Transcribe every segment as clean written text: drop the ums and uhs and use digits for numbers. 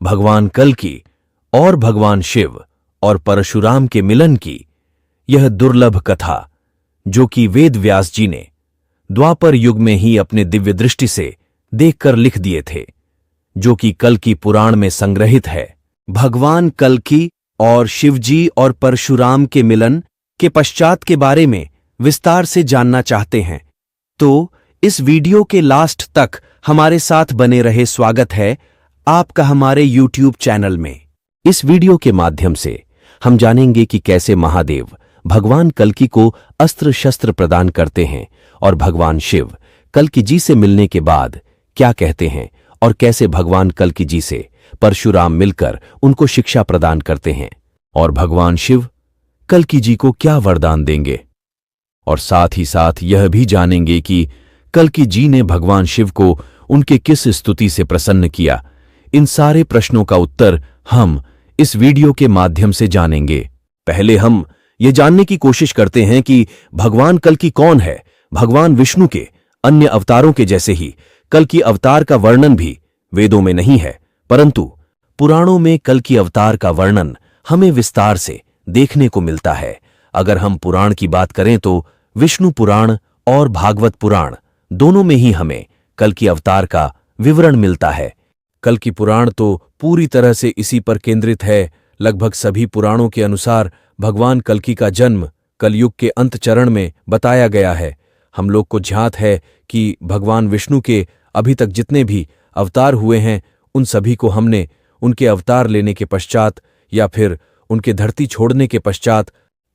भगवान कल्कि और भगवान शिव और परशुराम के मिलन की यह दुर्लभ कथा, जो कि वेद व्यास जी ने द्वापर युग में ही अपने दिव्य दृष्टि से देखकर लिख दिए थे, जो कि कल्कि पुराण में संग्रहित है। भगवान कल्कि और शिवजी और परशुराम के मिलन के पश्चात के बारे में विस्तार से जानना चाहते हैं तो इस वीडियो के लास्ट तक हमारे साथ बने रहे। स्वागत है आपका हमारे YouTube चैनल में। इस वीडियो के माध्यम से हम जानेंगे कि कैसे महादेव भगवान कल्कि को अस्त्र शस्त्र प्रदान करते हैं और भगवान शिव कल्कि जी से मिलने के बाद क्या कहते हैं और कैसे भगवान कल्कि जी से परशुराम मिलकर उनको शिक्षा प्रदान करते हैं और भगवान शिव कल्कि जी को क्या वरदान देंगे। और साथ ही साथ यह भी जानेंगे कि कल्कि जी ने भगवान शिव को उनके किस स्तुति से प्रसन्न किया। इन सारे प्रश्नों का उत्तर हम इस वीडियो के माध्यम से जानेंगे। पहले हम ये जानने की कोशिश करते हैं कि भगवान कल्कि कौन है। भगवान विष्णु के अन्य अवतारों के जैसे ही कल्कि अवतार का वर्णन भी वेदों में नहीं है, परंतु पुराणों में कल्कि अवतार का वर्णन हमें विस्तार से देखने को मिलता है। अगर हम पुराण की बात करें तो विष्णु पुराण और भागवत पुराण दोनों में ही हमें कल्कि अवतार का विवरण मिलता है। कल्कि पुराण तो पूरी तरह से इसी पर केंद्रित है। लगभग सभी पुराणों के अनुसार भगवान कल्कि का जन्म कलयुग के अंत चरण में बताया गया है। हम लोग को ज्ञात है कि भगवान विष्णु के अभी तक जितने भी अवतार हुए हैं उन सभी को हमने उनके अवतार लेने के पश्चात या फिर उनके धरती छोड़ने के पश्चात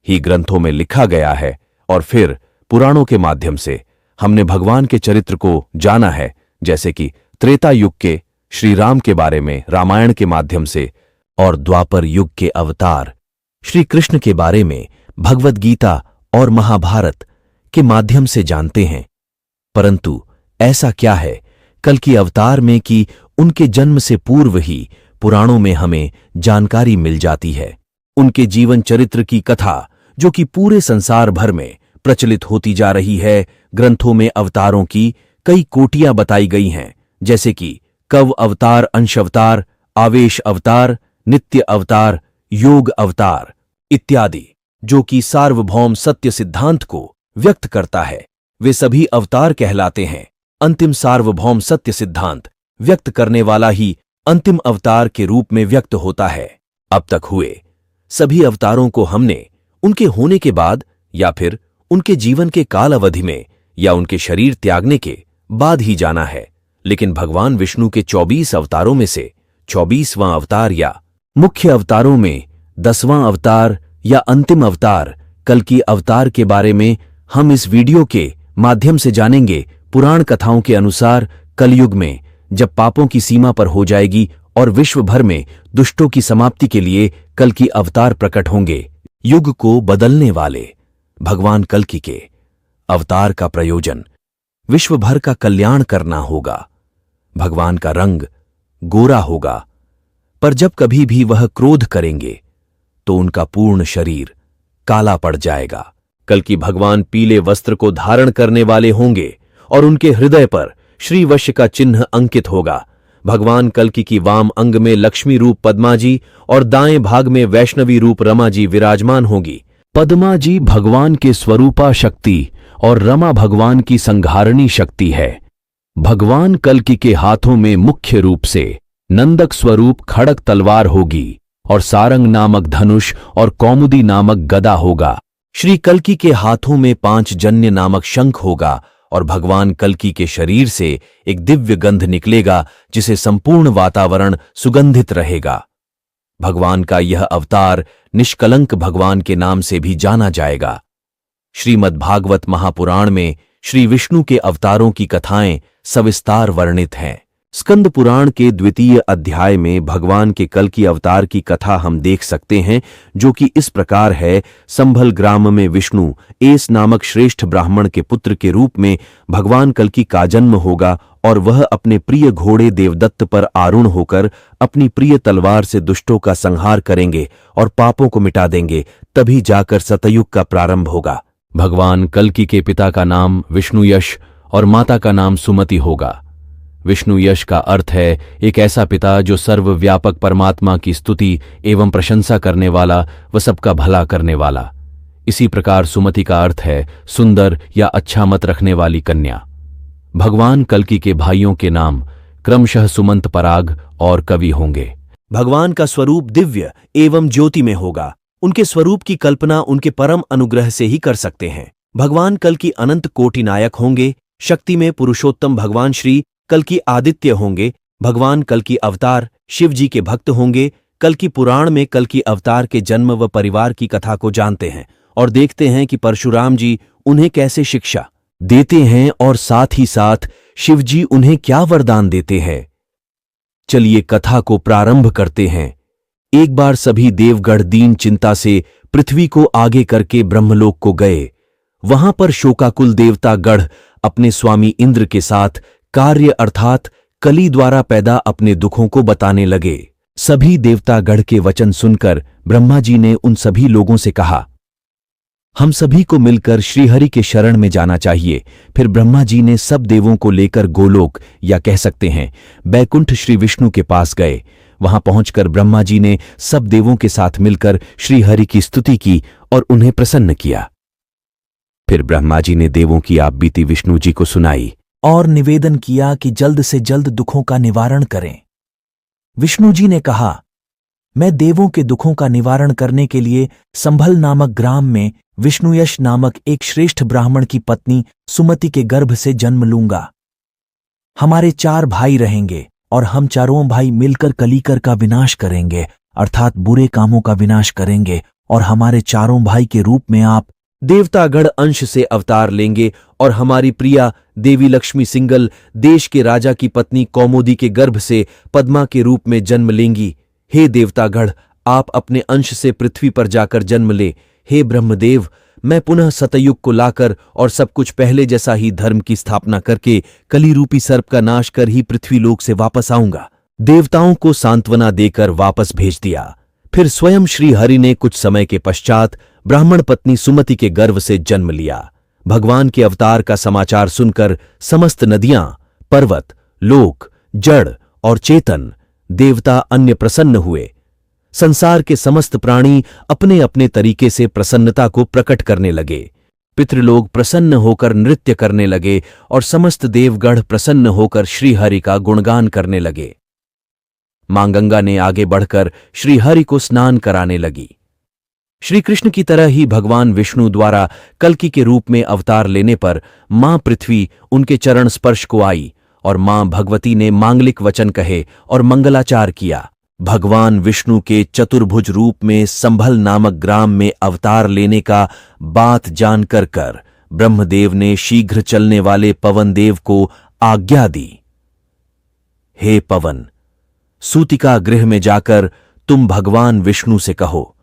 ही ग्रंथों में लिखा गया है और फिर पुराणों के माध्यम से हमने भगवान के चरित्र को जाना है, जैसे कि त्रेता युग के श्री राम के बारे में रामायण के माध्यम से और द्वापर युग के अवतार श्री कृष्ण के बारे में भगवद गीता और महाभारत के माध्यम से जानते हैं। परंतु ऐसा क्या है कल्कि अवतार में कि उनके जन्म से पूर्व ही पुराणों में हमें जानकारी मिल जाती है। उनके जीवन चरित्र की कथा जो कि पूरे संसार भर में प्रचलित होती जा रही है। ग्रंथों में अवतारों की कई कोटियां बताई गई हैं, जैसे कि कव अवतार, अंश अवतार, आवेश अवतार, नित्य अवतार, योग अवतार इत्यादि, जो कि सार्वभौम सत्य सिद्धांत को व्यक्त करता है। वे सभी अवतार कहलाते हैं। अंतिम सार्वभौम सत्य सिद्धांत व्यक्त करने वाला ही अंतिम अवतार के रूप में व्यक्त होता है। अब तक हुए सभी अवतारों को हमने उनके होने के बाद या फिर उनके जीवन के काल अवधि में या उनके शरीर त्यागने के बाद ही जाना है। लेकिन भगवान विष्णु के 24 अवतारों में से 24वां अवतार या मुख्य अवतारों में 10वां अवतार या अंतिम अवतार कल्कि अवतार के बारे में हम इस वीडियो के माध्यम से जानेंगे। पुराण कथाओं के अनुसार कलयुग में जब पापों की सीमा पर हो जाएगी और विश्व भर में दुष्टों की समाप्ति के लिए कल्कि अवतार प्रकट होंगे। युग को बदलने वाले भगवान कल्कि के अवतार का प्रयोजन विश्व भर का कल्याण करना होगा। भगवान का रंग गोरा होगा, पर जब कभी भी वह क्रोध करेंगे तो उनका पूर्ण शरीर काला पड़ जाएगा। कल्कि भगवान पीले वस्त्र को धारण करने वाले होंगे और उनके हृदय पर श्रीवश्य का चिन्ह अंकित होगा। भगवान कल्कि की वाम अंग में लक्ष्मी रूप पद्मा जी और दाएं भाग में वैष्णवी रूप रमा जी विराजमान होगी। पद्मा जी भगवान के स्वरूपा शक्ति और रमा भगवान की संहारणी शक्ति है। भगवान कल्कि के हाथों में मुख्य रूप से नंदक स्वरूप खड़ग तलवार होगी और सारंग नामक धनुष और कौमुदी नामक गदा होगा। श्री कल्कि के हाथों में 5 जन्य नामक शंख होगा और भगवान कल्कि के शरीर से एक दिव्य गंध निकलेगा जिसे संपूर्ण वातावरण सुगंधित रहेगा। भगवान का यह अवतार निष्कलंक भगवान के नाम से भी जाना जाएगा। श्रीमद् भागवत महापुराण में श्री विष्णु के अवतारों की कथाएं सविस्तार वर्णित हैं। स्कंद पुराण के 2वें अध्याय में भगवान के कल्कि अवतार की कथा हम देख सकते हैं, जो कि इस प्रकार है। संभल ग्राम में विष्णु एस नामक श्रेष्ठ ब्राह्मण के पुत्र के रूप में भगवान कल्कि का जन्म होगा और वह अपने प्रिय घोड़े देवदत्त पर आरूढ़ होकर अपनी प्रिय तलवार से दुष्टों का संहार करेंगे और पापों को मिटा देंगे। तभी जाकर सतयुग का प्रारंभ होगा। भगवान कल्कि के पिता का नाम विष्णुयश और माता का नाम सुमति होगा। विष्णु यश का अर्थ है एक ऐसा पिता जो सर्वव्यापक परमात्मा की स्तुति एवं प्रशंसा करने वाला व सबका भला करने वाला। इसी प्रकार सुमति का अर्थ है सुंदर या अच्छा मत रखने वाली कन्या। भगवान कल्कि के भाइयों के नाम क्रमशः सुमंत, पराग और कवि होंगे। भगवान का स्वरूप दिव्य एवं ज्योति में होगा। उनके स्वरूप की कल्पना उनके परम अनुग्रह से ही कर सकते हैं। भगवान कल्कि अनंत कोटि नायक होंगे। शक्ति में पुरुषोत्तम भगवान श्री कल्कि आदित्य होंगे। भगवान कल्कि अवतार शिव जी के भक्त होंगे। कल्कि पुराण में कल्कि अवतार के जन्म व परिवार की कथा को जानते हैं और देखते हैं कि परशुराम जी उन्हें कैसे शिक्षा देते हैं और साथ ही साथ शिव जी उन्हें क्या वरदान देते हैं। चलिए कथा को प्रारंभ करते हैं। एक बार सभी देवगण दीन चिंता से पृथ्वी को आगे करके ब्रह्मलोक को गए। वहां पर शोकाकुल देवता गढ़ अपने स्वामी इंद्र के साथ कार्य अर्थात कली द्वारा पैदा अपने दुखों को बताने लगे। सभी देवता गढ़ के वचन सुनकर ब्रह्मा जी ने उन सभी लोगों से कहा, हम सभी को मिलकर श्रीहरि के शरण में जाना चाहिए। फिर ब्रह्मा जी ने सब देवों को लेकर गोलोक या कह सकते हैं बैकुंठ श्री विष्णु के पास गए। वहां पहुंचकर ब्रह्मा जी ने सब देवों के साथ मिलकर श्रीहरि की स्तुति की और उन्हें प्रसन्न किया। फिर ब्रह्मा जी ने देवों की आप बीती विष्णु जी को सुनाई और निवेदन किया कि जल्द से जल्द दुखों का निवारण करें। विष्णु जी ने कहा, मैं देवों के दुखों का निवारण करने के लिए संभल नामक ग्राम में विष्णुयश नामक एक श्रेष्ठ ब्राह्मण की पत्नी सुमति के गर्भ से जन्म लूंगा। हमारे 4 भाई रहेंगे और हम चारों भाई मिलकर कलीकर का विनाश करेंगे, अर्थात बुरे कामों का विनाश करेंगे। और हमारे चारों भाई के रूप में आप देवतागढ़ अंश से अवतार लेंगे और हमारी प्रिया देवी लक्ष्मी सिंगल देश के राजा की पत्नी कौमुदी के गर्भ से पद्मा के रूप में जन्म लेंगी। हे देवतागढ़, आप अपने अंश से पृथ्वी पर जाकर जन्म ले। हे ब्रह्मदेव, मैं पुनः सतयुग को लाकर और सब कुछ पहले जैसा ही धर्म की स्थापना करके कली रूपी सर्प का नाश कर ही पृथ्वीलोक से वापस आऊंगा। देवताओं को सांत्वना देकर वापस भेज दिया। फिर स्वयं श्री हरि ने कुछ समय के पश्चात ब्राह्मण पत्नी सुमति के गर्भ से जन्म लिया। भगवान के अवतार का समाचार सुनकर समस्त नदियां, पर्वत, लोक, जड़ और चेतन, देवता अन्य प्रसन्न हुए। संसार के समस्त प्राणी अपने अपने तरीके से प्रसन्नता को प्रकट करने लगे। पितृलोक प्रसन्न होकर नृत्य करने लगे और समस्त देवगढ़ प्रसन्न होकर श्रीहरि का गुणगान करने लगे। मां गंगा ने आगे बढ़कर श्रीहरि को स्नान कराने लगी। श्री कृष्ण की तरह ही भगवान विष्णु द्वारा कल्कि के रूप में अवतार लेने पर मां पृथ्वी उनके चरण स्पर्श को आई और मां भगवती ने मांगलिक वचन कहे और मंगलाचार किया। भगवान विष्णु के चतुर्भुज रूप में संभल नामक ग्राम में अवतार लेने का बात जानकर कर ब्रह्मदेव ने शीघ्र चलने वाले पवन देव को आज्ञा दी, हे पवन, सूतिका गृह में जाकर तुम भगवान विष्णु से कहो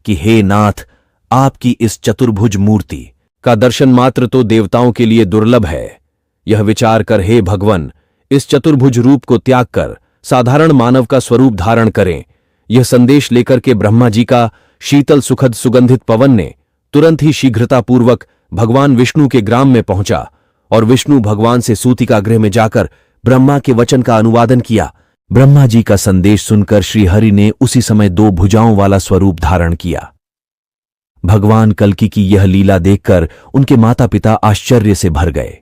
कि हे नाथ, आपकी इस चतुर्भुज मूर्ति का दर्शन मात्र तो देवताओं के लिए दुर्लभ है। यह विचार कर हे भगवन, इस चतुर्भुज रूप को त्याग कर साधारण मानव का स्वरूप धारण करें। यह संदेश लेकर के ब्रह्मा जी का शीतल सुखद सुगंधित पवन ने तुरंत ही शीघ्रतापूर्वक भगवान विष्णु के ग्राम में पहुंचा और विष्णु भगवान से सूतिका गृह में जाकर ब्रह्मा के वचन का अनुवादन किया। ब्रह्मा जी का संदेश सुनकर श्रीहरि ने उसी समय 2 भुजाओं वाला स्वरूप धारण किया। भगवान कल्कि की यह लीला देखकर उनके माता पिता आश्चर्य से भर गए।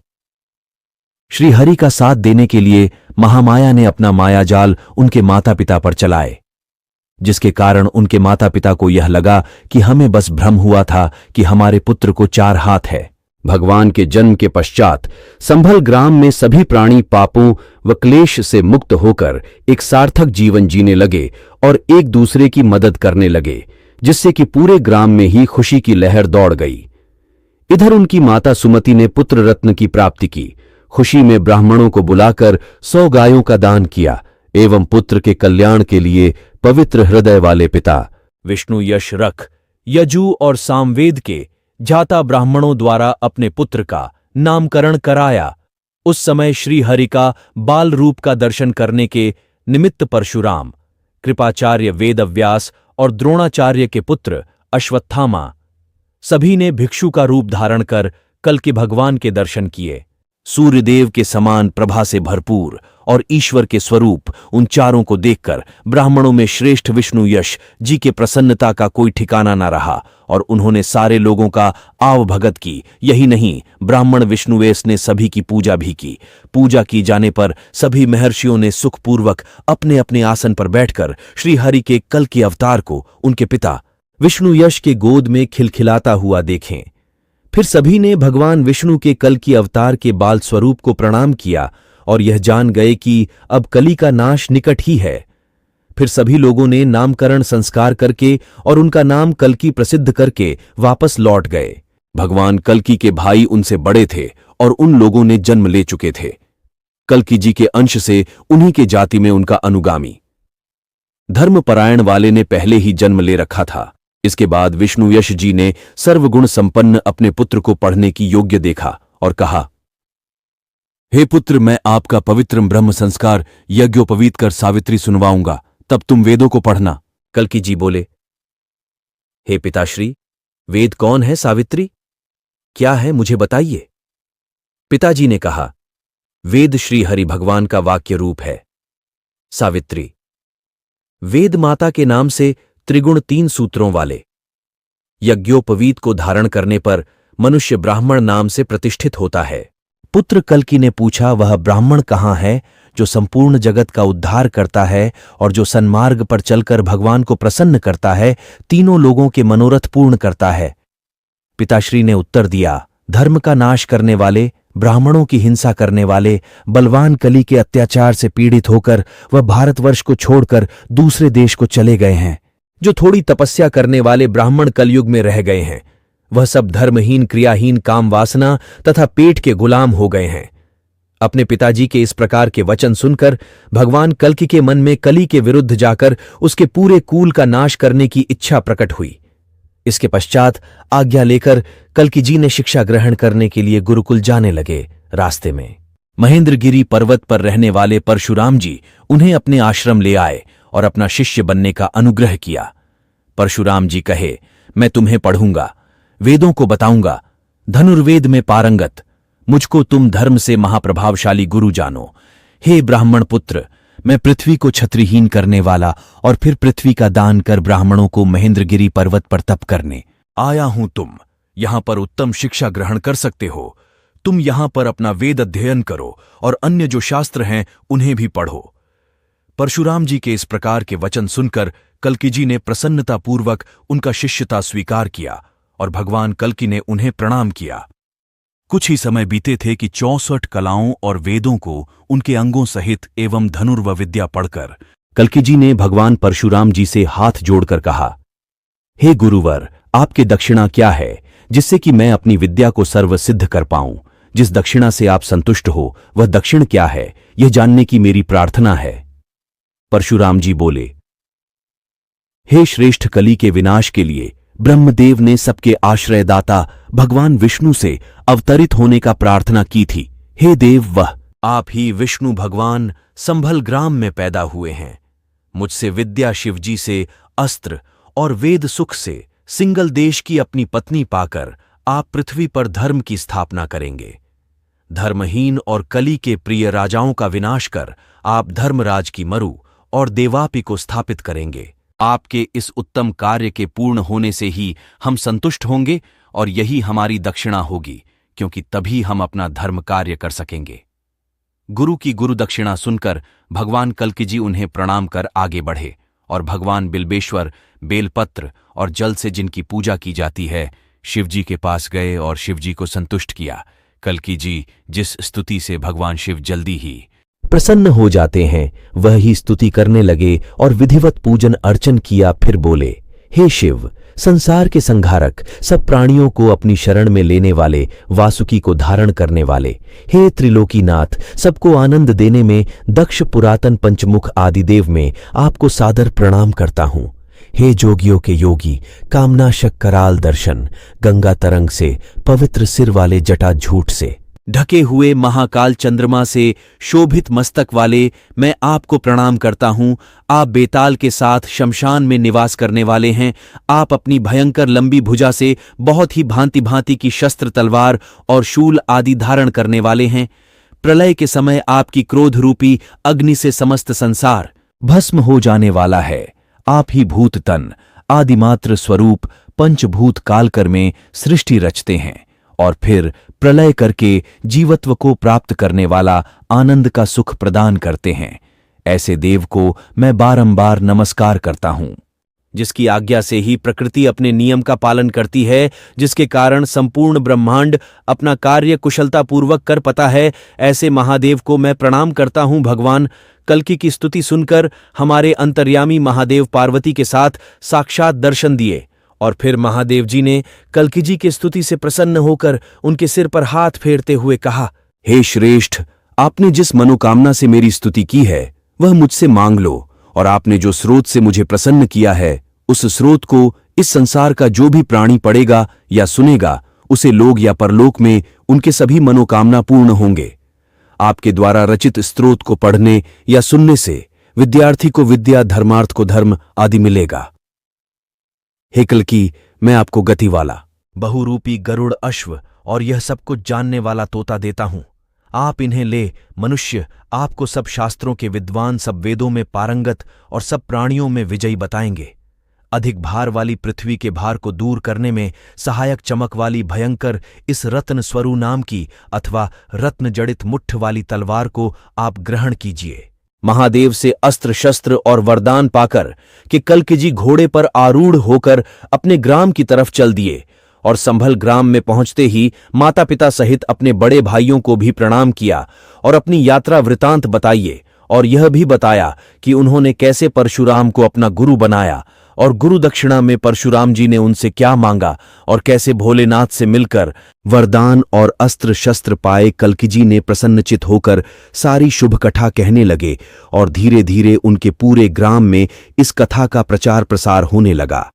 श्रीहरि का साथ देने के लिए महामाया ने अपना मायाजाल उनके माता पिता पर चलाए, जिसके कारण उनके माता पिता को यह लगा कि हमें बस भ्रम हुआ था कि हमारे पुत्र को 4 हाथ है। भगवान के जन्म के पश्चात संभल ग्राम में सभी प्राणी पापों व क्लेश से मुक्त होकर एक सार्थक जीवन जीने लगे और एक दूसरे की मदद करने लगे, जिससे कि पूरे ग्राम में ही खुशी की लहर दौड़ गई। इधर उनकी माता सुमति ने पुत्र रत्न की प्राप्ति की। खुशी में ब्राह्मणों को बुलाकर 100 गायों का दान किया एवं पुत्र के कल्याण के लिए पवित्र हृदय वाले पिता विष्णु यश रख यजु और सामवेद के जाता ब्राह्मणों द्वारा अपने पुत्र का नामकरण कराया। उस समय श्रीहरि का बाल रूप का दर्शन करने के निमित्त परशुराम, कृपाचार्य वेदव्यास और द्रोणाचार्य के पुत्र अश्वत्थामा सभी ने भिक्षु का रूप धारण कर कल्कि भगवान के दर्शन किए। सूर्यदेव के समान प्रभा से भरपूर और ईश्वर के स्वरूप उन चारों को देखकर ब्राह्मणों में श्रेष्ठ विष्णु यश जी के प्रसन्नता का कोई ठिकाना न रहा और उन्होंने सारे लोगों का आवभगत की। यही नहीं, ब्राह्मण विष्णुवेश ने सभी की पूजा भी की। पूजा की जाने पर सभी महर्षियों ने सुखपूर्वक अपने अपने आसन पर बैठकर श्री हरि के कल के अवतार को उनके पिता विष्णु यश के गोद में खिलखिलाता हुआ देखें। फिर सभी ने भगवान विष्णु के कल की अवतार के बाल स्वरूप को प्रणाम किया और यह जान गए कि अब कली का नाश निकट ही है। फिर सभी लोगों ने नामकरण संस्कार करके और उनका नाम कल्कि प्रसिद्ध करके वापस लौट गए। भगवान कल्कि के भाई उनसे बड़े थे और उन लोगों ने जन्म ले चुके थे। कल्कि जी के अंश से उन्हीं के जाति में उनका अनुगामी धर्मपरायण वाले ने पहले ही जन्म ले रखा था। इसके बाद विष्णु यश जी ने सर्वगुण संपन्न अपने पुत्र को पढ़ने की योग्य देखा और कहा, हे पुत्र, मैं आपका पवित्र ब्रह्म संस्कार यज्ञोपवीत कर सावित्री सुनवाऊंगा, तब तुम वेदों को पढ़ना। कल्कि जी बोले, हे पिताश्री, वेद कौन है सावित्री? क्या है, मुझे बताइए। पिताजी ने कहा, वेद श्री हरि भगवान का वाक्य रूप है। सावित्री, वेद माता के नाम से त्रिगुण 3 सूत्रों वाले यज्ञोपवीत को धारण करने पर मनुष्य ब्राह्मण नाम से प्रतिष्ठित होता है। पुत्र कल्कि ने पूछा, वह ब्राह्मण कहाँ है जो संपूर्ण जगत का उद्धार करता है और जो सन्मार्ग पर चलकर भगवान को प्रसन्न करता है, तीनों लोगों के मनोरथ पूर्ण करता है? पिताश्री ने उत्तर दिया, धर्म का नाश करने वाले, ब्राह्मणों की हिंसा करने वाले, बलवान कली के अत्याचार से पीड़ित होकर वह भारतवर्ष को छोड़कर दूसरे देश को चले गए हैं। जो थोड़ी तपस्या करने वाले ब्राह्मण कलयुग में रह गए हैं, वह सब धर्महीन, क्रियाहीन, काम वासना तथा पेट के गुलाम हो गए हैं। अपने पिताजी के इस प्रकार के वचन सुनकर भगवान कल्कि के मन में कली के विरुद्ध जाकर उसके पूरे कुल का नाश करने की इच्छा प्रकट हुई। इसके पश्चात आज्ञा लेकर कल्कि जी ने शिक्षा ग्रहण करने के लिए गुरुकुल जाने लगे। रास्ते में महेंद्रगिरी पर्वत पर रहने वाले परशुराम जी उन्हें अपने आश्रम ले आए और अपना शिष्य बनने का अनुग्रह किया। परशुराम जी कहे, मैं तुम्हें पढ़ूंगा, वेदों को बताऊंगा, धनुर्वेद में पारंगत, मुझको तुम धर्म से महाप्रभावशाली गुरु जानो। हे ब्राह्मण पुत्र, मैं पृथ्वी को छत्रहीन करने वाला और फिर पृथ्वी का दान कर ब्राह्मणों को महेंद्रगिरी पर्वत पर तप करने आया हूं। तुम यहां पर उत्तम शिक्षा ग्रहण कर सकते हो। तुम यहां पर अपना वेद अध्ययन करो और अन्य जो शास्त्र हैं उन्हें भी पढ़ो। परशुराम जी के इस प्रकार के वचन सुनकर कल्कि जी ने प्रसन्नतापूर्वक उनका शिष्यता स्वीकार किया और भगवान कल्कि ने उन्हें प्रणाम किया। कुछ ही समय बीते थे कि 64 कलाओं और वेदों को उनके अंगों सहित एवं धनुर्व विद्या पढ़कर कल्कि जी ने भगवान परशुराम जी से हाथ जोड़कर कहा, हे गुरुवर, आपके दक्षिणा क्या है जिससे कि मैं अपनी विद्या को सर्वसिद्ध कर पाऊं? जिस दक्षिणा से आप संतुष्ट हो वह दक्षिण क्या है, यह जानने की मेरी प्रार्थना है। परशुराम जी बोले, हे श्रेष्ठ कली के विनाश के लिए ब्रह्मदेव ने सबके आश्रयदाता भगवान विष्णु से अवतरित होने का प्रार्थना की थी। हे देव, वह आप ही विष्णु भगवान संभल ग्राम में पैदा हुए हैं। मुझसे विद्या शिवजी से, अस्त्र और वेद सुख से सिंगल देश की अपनी पत्नी पाकर आप पृथ्वी पर धर्म की स्थापना करेंगे। धर्महीन और कली के प्रिय राजाओं का विनाश कर आप धर्मराज की मरु और देवापि को स्थापित करेंगे। आपके इस उत्तम कार्य के पूर्ण होने से ही हम संतुष्ट होंगे और यही हमारी दक्षिणा होगी, क्योंकि तभी हम अपना धर्म कार्य कर सकेंगे। गुरु की गुरु दक्षिणा सुनकर भगवान कल्कि जी उन्हें प्रणाम कर आगे बढ़े और भगवान बिल्वेश्वर, बेलपत्र और जल से जिनकी पूजा की जाती है, शिवजी के पास गए और शिवजी को संतुष्ट किया। कल्कि जी जिस स्तुति से भगवान शिव जल्दी ही प्रसन्न हो जाते हैं, वह ही स्तुति करने लगे और विधिवत पूजन अर्चन किया। फिर बोले, हे शिव, संसार के संहारक, सब प्राणियों को अपनी शरण में लेने वाले, वासुकी को धारण करने वाले, हे त्रिलोकीनाथ, सबको आनंद देने में दक्ष पुरातन पंचमुख आदिदेव में आपको सादर प्रणाम करता हूं। हे जोगियों के योगी, कामनाशक कराल दर्शन, गंगा तरंग से, पवित्र सिर वाले जटा झूठ से ढके हुए महाकाल चंद्रमा से शोभित मस्तक वाले, मैं आपको प्रणाम करता हूं। आप बेताल के साथ शमशान में निवास करने वाले हैं। आप अपनी भयंकर लंबी भुजा से बहुत ही भांति भांति की शस्त्र, तलवार और शूल आदि धारण करने वाले हैं। प्रलय के समय आपकी क्रोध रूपी अग्नि से समस्त संसार भस्म हो जाने वाला है। आप ही भूत तन आदिमात्र स्वरूप पंचभूत कालकर में सृष्टि रचते हैं और फिर प्रलय करके जीवत्व को प्राप्त करने वाला आनंद का सुख प्रदान करते हैं। ऐसे देव को मैं बारंबार नमस्कार करता हूं, जिसकी आज्ञा से ही प्रकृति अपने नियम का पालन करती है, जिसके कारण संपूर्ण ब्रह्मांड अपना कार्य कुशलतापूर्वक कर पाता है। ऐसे महादेव को मैं प्रणाम करता हूं। भगवान कल्कि की स्तुति सुनकर हमारे अंतर्यामी महादेव पार्वती के साथ साक्षात दर्शन दिए और फिर महादेव जी ने कल्कि जी की स्तुति से प्रसन्न होकर उनके सिर पर हाथ फेरते हुए कहा, हे श्रेष्ठ, आपने जिस मनोकामना से मेरी स्तुति की है वह मुझसे मांग लो, और आपने जो स्रोत से मुझे प्रसन्न किया है उस स्रोत को इस संसार का जो भी प्राणी पढ़ेगा या सुनेगा, उसे लोक या परलोक में उनके सभी मनोकामना पूर्ण होंगे। आपके द्वारा रचित स्रोत को पढ़ने या सुनने से विद्यार्थी को विद्या, धर्मार्थ को धर्म आदि मिलेगा। हे कल्कि, मैं आपको गति वाला बहुरूपी गरुड़, अश्व और यह सब कुछ जानने वाला तोता देता हूं। आप इन्हें ले मनुष्य, आपको सब शास्त्रों के विद्वान, सब वेदों में पारंगत और सब प्राणियों में विजयी बताएंगे। अधिक भार वाली पृथ्वी के भार को दूर करने में सहायक चमक वाली भयंकर इस रत्न स्वरू नाम की अथवा रत्न जड़ित मुट्ठ वाली तलवार को आप ग्रहण कीजिए। महादेव से अस्त्र शस्त्र और वरदान पाकर कि कल्कि जी घोड़े पर आरूढ़ होकर अपने ग्राम की तरफ चल दिए और संभल ग्राम में पहुंचते ही माता पिता सहित अपने बड़े भाइयों को भी प्रणाम किया और अपनी यात्रा वृतांत बताइए और यह भी बताया कि उन्होंने कैसे परशुराम को अपना गुरु बनाया और गुरु दक्षिणा में परशुराम जी ने उनसे क्या मांगा और कैसे भोलेनाथ से मिलकर वरदान और अस्त्र शस्त्र पाए। कल्कि जी ने प्रसन्नचित होकर सारी शुभ कथा कहने लगे और धीरे धीरे उनके पूरे ग्राम में इस कथा का प्रचार प्रसार होने लगा।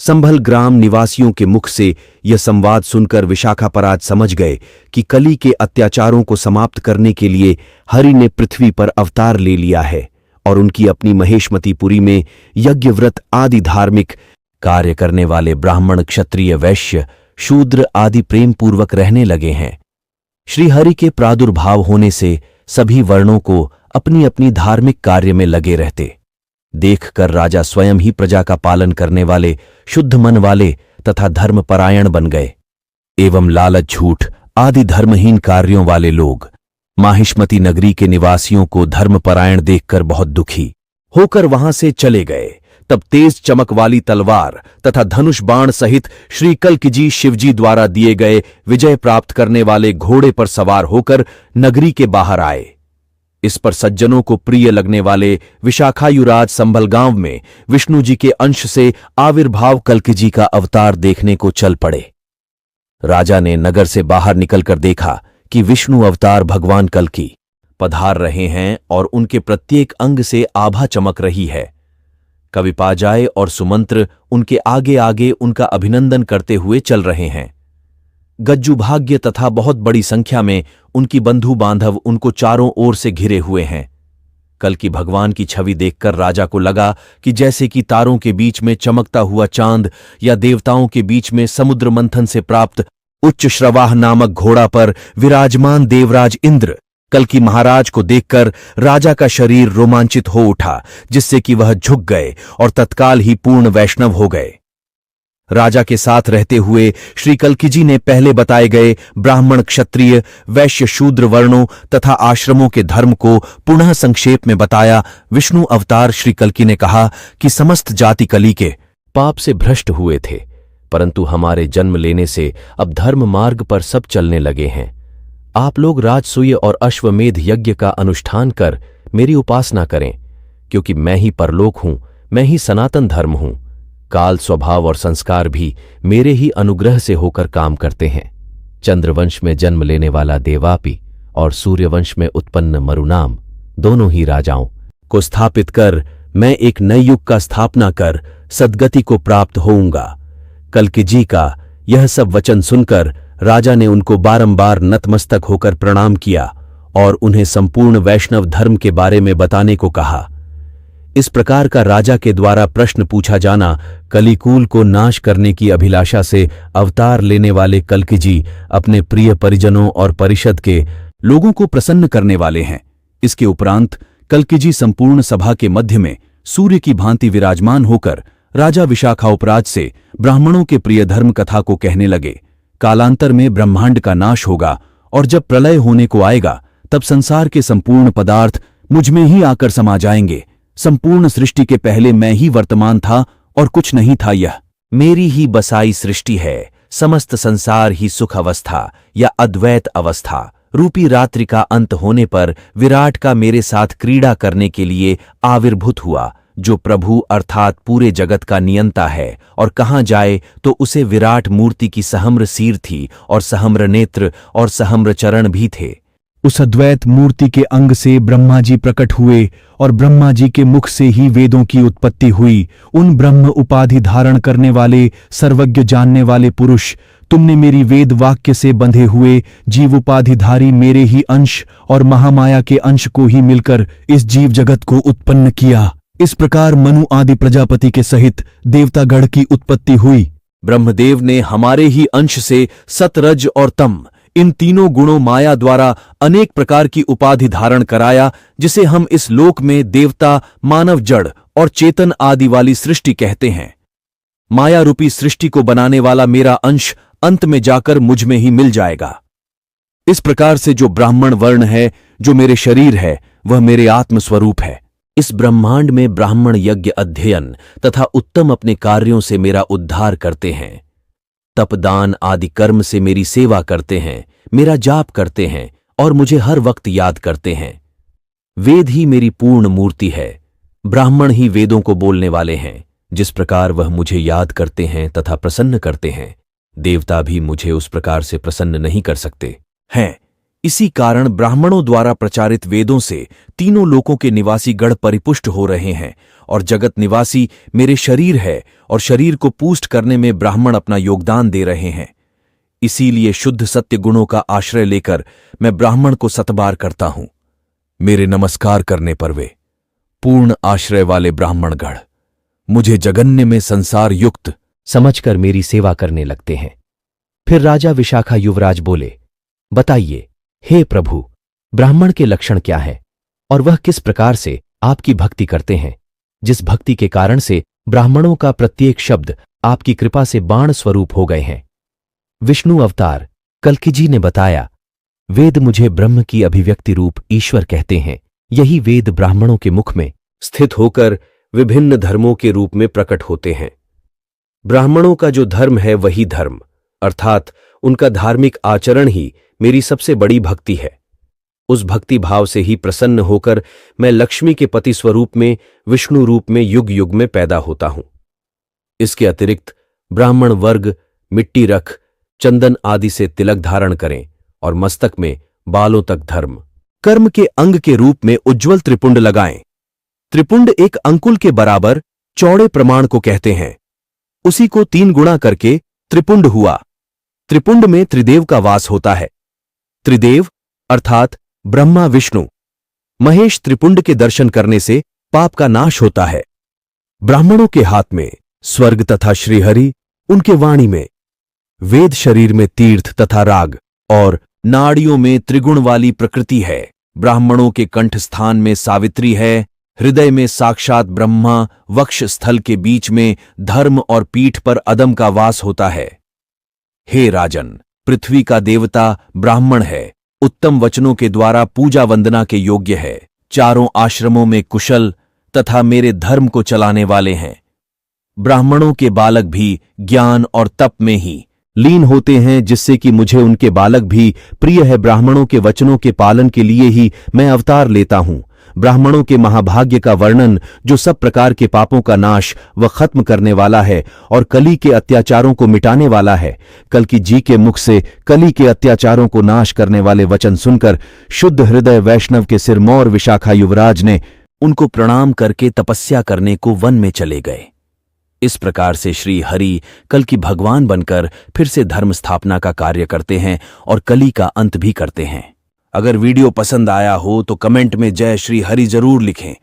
संभल ग्राम निवासियों के मुख से यह संवाद सुनकर विशाखापराज समझ गए कि कली के अत्याचारों को समाप्त करने के लिए हरि ने पृथ्वी पर अवतार ले लिया है और उनकी अपनी महेशमतीपुरी में यज्ञ व्रत आदि धार्मिक कार्य करने वाले ब्राह्मण, क्षत्रिय, वैश्य, शूद्र आदि प्रेम पूर्वक रहने लगे हैं। श्रीहरि के प्रादुर्भाव होने से सभी वर्णों को अपनी अपनी धार्मिक कार्य में लगे रहते देखकर राजा स्वयं ही प्रजा का पालन करने वाले, शुद्ध मन वाले तथा धर्मपरायण बन गए एवं लालच, झूठ आदि धर्महीन कार्यों वाले लोग माहिष्मती नगरी के निवासियों को धर्मपरायण देखकर बहुत दुखी होकर वहां से चले गए। तब तेज चमक वाली तलवार तथा धनुष बाण सहित श्री कल्कि जी शिवजी द्वारा दिए गए विजय प्राप्त करने वाले घोड़े पर सवार होकर नगरी के बाहर आए। इस पर सज्जनों को प्रिय लगने वाले विशाखायुराज संभल गांव में विष्णु जी के अंश से आविर्भाव कल्कि जी का अवतार देखने को चल पड़े। राजा ने नगर से बाहर निकलकर देखा कि विष्णु अवतार भगवान कल्कि पधार रहे हैं और उनके प्रत्येक अंग से आभा चमक रही है। कविपाजाय और सुमंत्र उनके आगे आगे उनका अभिनंदन करते हुए चल रहे हैं। गज्जू भाग्य तथा बहुत बड़ी संख्या में उनकी बंधु बांधव उनको चारों ओर से घिरे हुए हैं। कल्कि भगवान की छवि देखकर राजा को लगा कि जैसे कि तारों के बीच में चमकता हुआ चांद या देवताओं के बीच में समुद्र मंथन से प्राप्त उच्च श्रवाह नामक घोड़ा पर विराजमान देवराज इंद्र। कल्कि महाराज को देखकर राजा का शरीर रोमांचित हो उठा, जिससे कि वह झुक गए और तत्काल ही पूर्ण वैष्णव हो गए। राजा के साथ रहते हुए श्री कल्कि जी ने पहले बताए गए ब्राह्मण, क्षत्रिय, वैश्य, शूद्र वर्णों तथा आश्रमों के धर्म को पुनः संक्षेप में बताया। विष्णु अवतार श्री कल्कि ने कहा कि समस्त जाति कली के पाप से भ्रष्ट हुए थे, परंतु हमारे जन्म लेने से अब धर्म मार्ग पर सब चलने लगे हैं। आप लोग राजसूय और अश्वमेध यज्ञ का अनुष्ठान कर मेरी उपासना करें, क्योंकि मैं ही परलोक हूं, मैं ही सनातन धर्म हूं। काल, स्वभाव और संस्कार भी मेरे ही अनुग्रह से होकर काम करते हैं। चंद्रवंश में जन्म लेने वाला देवापि और सूर्यवंश में उत्पन्न मरुनाम दोनों ही राजाओं को स्थापित कर मैं एक नए युग का स्थापना कर सद्गति को प्राप्त होऊंगा। कल्कि जी का यह सब वचन सुनकर राजा ने उनको बारंबार नतमस्तक होकर प्रणाम किया और उन्हें संपूर्ण वैष्णव धर्म के बारे में बताने को कहा। इस प्रकार का राजा के द्वारा प्रश्न पूछा जाना कलिकूल को नाश करने की अभिलाषा से अवतार लेने वाले कल्कि जी अपने प्रिय परिजनों और परिषद के लोगों को प्रसन्न करने वाले हैं। इसके उपरांत कल्किजी संपूर्ण सभा के मध्य में सूर्य की भांति विराजमान होकर राजा विशाखाउपराज से ब्राह्मणों के प्रिय धर्म कथा को कहने लगे। कालांतर में ब्रह्मांड का नाश होगा और जब प्रलय होने को आएगा तब संसार के संपूर्ण पदार्थ मुझ में ही आकर समा जाएंगे। संपूर्ण सृष्टि के पहले मैं ही वर्तमान था और कुछ नहीं था। यह मेरी ही बसाई सृष्टि है। समस्त संसार ही सुख अवस्था या अद्वैत अवस्था रूपी रात्रि का अंत होने पर विराट का मेरे साथ क्रीड़ा करने के लिए आविर्भूत हुआ, जो प्रभु अर्थात पूरे जगत का नियंता है और कहाँ जाए तो उसे विराट मूर्ति की सहम्र सीर थी और सहम्र नेत्र और सहम्र चरण भी थे। उस अद्वैत मूर्ति के अंग से ब्रह्मा जी प्रकट हुए और ब्रह्मा जी के मुख से ही वेदों की उत्पत्ति हुई। उन ब्रह्म उपाधि धारण करने वाले सर्वज्ञ जानने वाले पुरुष, तुमने मेरी वेद वाक्य से बंधे हुए जीव उपाधिधारी मेरे ही अंश और महामाया के अंश को ही मिलकर इस जीव जगत को उत्पन्न किया। इस प्रकार मनु आदि प्रजापति के सहित देवतागण की उत्पत्ति हुई। ब्रह्मदेव ने हमारे ही अंश से सत, रज और तम इन तीनों गुणों माया द्वारा अनेक प्रकार की उपाधि धारण कराया, जिसे हम इस लोक में देवता, मानव, जड़ और चेतन आदि वाली सृष्टि कहते हैं। माया रूपी सृष्टि को बनाने वाला मेरा अंश अंत में जाकर मुझ में ही मिल जाएगा। इस प्रकार से जो ब्राह्मण वर्ण है, जो मेरे शरीर है, वह मेरे आत्मस्वरूप है। इस ब्रह्मांड में ब्राह्मण यज्ञ अध्ययन तथा उत्तम अपने कार्यों से मेरा उद्धार करते हैं। तपदान आदि कर्म से मेरी सेवा करते हैं, मेरा जाप करते हैं और मुझे हर वक्त याद करते हैं। वेद ही मेरी पूर्ण मूर्ति है। ब्राह्मण ही वेदों को बोलने वाले हैं। जिस प्रकार वह मुझे याद करते हैं तथा प्रसन्न करते हैं, देवता भी मुझे उस प्रकार से प्रसन्न नहीं कर सकते हैं। इसी कारण ब्राह्मणों द्वारा प्रचारित वेदों से तीनों लोकों के निवासी गण परिपुष्ट हो रहे हैं और जगत निवासी मेरे शरीर है और शरीर को पुष्ट करने में ब्राह्मण अपना योगदान दे रहे हैं। इसीलिए शुद्ध सत्य गुणों का आश्रय लेकर मैं ब्राह्मण को सतबार करता हूं। मेरे नमस्कार करने पर वे पूर्ण आश्रय वाले ब्राह्मणगण मुझे जगन्य में संसार युक्त समझकर मेरी सेवा करने लगते हैं। फिर राजा विशाखा युवराज बोले, बताइए हे प्रभु, ब्राह्मण के लक्षण क्या हैं और वह किस प्रकार से आपकी भक्ति करते हैं, जिस भक्ति के कारण से ब्राह्मणों का प्रत्येक शब्द आपकी कृपा से बाण स्वरूप हो गए हैं। विष्णु अवतार कल्किजी ने बताया, वेद मुझे ब्रह्म की अभिव्यक्ति रूप ईश्वर कहते हैं। यही वेद ब्राह्मणों के मुख में स्थित होकर विभिन्न धर्मों के रूप में प्रकट होते हैं। ब्राह्मणों का जो धर्म है वही धर्म अर्थात उनका धार्मिक आचरण ही मेरी सबसे बड़ी भक्ति है। उस भक्ति भाव से ही प्रसन्न होकर मैं लक्ष्मी के पति स्वरूप में विष्णु रूप में युग युग में पैदा होता हूं। इसके अतिरिक्त ब्राह्मण वर्ग मिट्टी रख, चंदन आदि से तिलक धारण करें और मस्तक में बालों तक धर्म कर्म के अंग के रूप में उज्ज्वल त्रिपुंड लगाएं। त्रिपुंड एक अंकुल के बराबर चौड़े प्रमाण को कहते हैं। उसी को 3 गुणा करके त्रिपुंड हुआ। त्रिपुंड में त्रिदेव का वास होता है। त्रिदेव अर्थात ब्रह्मा, विष्णु, महेश त्रिपुंड के दर्शन करने से पाप का नाश होता है। ब्राह्मणों के हाथ में स्वर्ग तथा श्रीहरि, उनके वाणी में वेद, शरीर में तीर्थ तथा राग और नाड़ियों में त्रिगुण वाली प्रकृति है। ब्राह्मणों के कंठ स्थान में सावित्री है, हृदय में साक्षात ब्रह्मा, वक्ष स्थल के बीच में धर्म और पीठ पर अदम का वास होता है। हे राजन, पृथ्वी का देवता ब्राह्मण है। उत्तम वचनों के द्वारा पूजा वंदना के योग्य है। चारों आश्रमों में कुशल तथा मेरे धर्म को चलाने वाले हैं। ब्राह्मणों के बालक भी ज्ञान और तप में ही लीन होते हैं, जिससे कि मुझे उनके बालक भी प्रिय है। ब्राह्मणों के वचनों के पालन के लिए ही मैं अवतार लेता हूं। ब्राह्मणों के महाभाग्य का वर्णन, जो सब प्रकार के पापों का नाश व खत्म करने वाला है और कली के अत्याचारों को मिटाने वाला है। कल्कि जी के मुख से कली के अत्याचारों को नाश करने वाले वचन सुनकर शुद्ध हृदय वैष्णव के सिरमौर विशाखा युवराज ने उनको प्रणाम करके तपस्या करने को वन में चले गए। इस प्रकार से श्री हरि कल्कि भगवान बनकर फिर से धर्म स्थापना का कार्य करते हैं और कली का अंत भी करते हैं। अगर वीडियो पसंद आया हो तो कमेंट में जय श्री हरि जरूर लिखें